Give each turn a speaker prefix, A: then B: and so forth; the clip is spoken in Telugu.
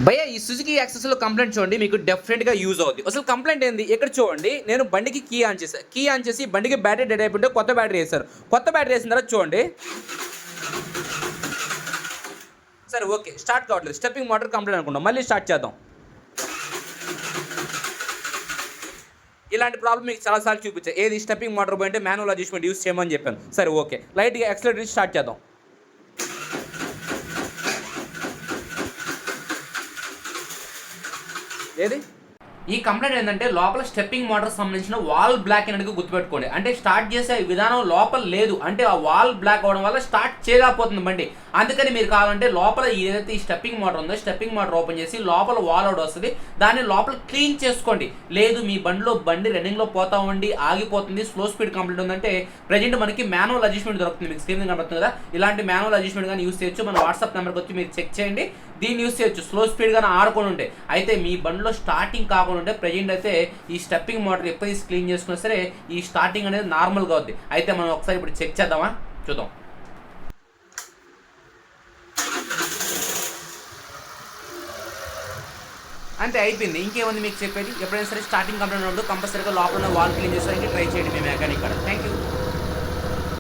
A: భయ్యా ఈ సుజుకి యాక్సెస్లో కంప్లైంట్ చూడండి, మీకు డెఫినెట్గా యూజ్ అవుతుంది. అసలు కంప్లైంట్ ఏంది ఇక్కడ చూడండి. నేను బండికి కీ ఆన్ చేసి బండికి బ్యాటరీ డెడ్ అయిపోతే కొత్త బ్యాటరీ వేశారు. కొత్త బ్యాటరీ వేసిన తర్వాత చూడండి, సరే ఓకే స్టార్ట్ కావట్లేదు, స్టెప్పింగ్ మోటార్ కంప్లైంట్ అనుకుంటాం. మళ్ళీ స్టార్ట్ చేద్దాం. ఇలాంటి ప్రాబ్లం మీకు చాలాసార్లు చూపించాయి. ఏది స్టెప్పింగ్ మోటార్ పోయింటే మాన్యువల్ అడ్జస్ట్మెంట్ యూస్ చేయమని చెప్పాను. సరే ఓకే లైట్గా యాక్సిలరేటర్ స్టార్ట్ చేద్దాం. ఏది ఈ కంప్లైంట్ ఏంటంటే లోపల స్టెప్పింగ్ మోటార్ సంబంధించిన వాల్ బ్లాక్ అనేది గుర్తుపెట్టుకోండి. అంటే స్టార్ట్ చేసే విధానం లోపల లేదు, అంటే ఆ వాల్ బ్లాక్ అవడం వల్ల స్టార్ట్ చేయలేకపోతుంది బండి. అందుకని మీరు కావాలంటే లోపల ఏదైతే ఈ స్టెప్పింగ్ మోటార్ ఉందో స్టెప్పింగ్ మోటార్ ఓపెన్ చేసి లోపల వాల్ అవుట్ వస్తుంది, దాన్ని లోపల క్లీన్ చేసుకోండి. లేదు మీ బండి రన్నింగ్లో పోతా ఉండి ఆగిపోతుంది, స్లో స్పీడ్ కంప్లీట్ ఉందంటే ప్రజెంట్ మనకి మాన్యువల్ అడ్జస్ట్మెంట్ దొరుకుతుంది. మీకు స్క్రీన్ కనబడుతుంది కదా, ఇలాంటి మాన్యువల్ అడ్జస్ట్మెంట్ కానీ యూస్ చేయొచ్చు. మన వాట్సాప్ నెంబర్కి వచ్చి మీరు చెక్ చేయండి, దీన్ని యూస్ చేయొచ్చు. స్లో స్పీడ్ గానే ఆడుకొని ఉంటే అయితే మీ బండిలో స్టార్టింగ్ కాకుండా ఉంటే ప్రజెంట్ అయితే ఈ స్టెప్పింగ్ మోటార్ ఎప్పుడు క్లీన్ చేసుకున్నా సరే ఈ స్టార్టింగ్ అనేది నార్మల్గా అవుద్ది. అయితే మనం ఒకసారి ఇప్పుడు చెక్ చేద్దామా, చూద్దాం. అంతే అయిపోయింది. ఇంకేముంది మీకు చెప్పేది, ఎప్పుడైనా సరే స్టార్టింగ్ కంప్లైంట్ ఉన్నప్పుడు కంపల్సరీగా లోపల వాల్ క్లీన్ చేసుకోవడానికి ట్రై చేయండి మీ మెకానిక్. Thank you.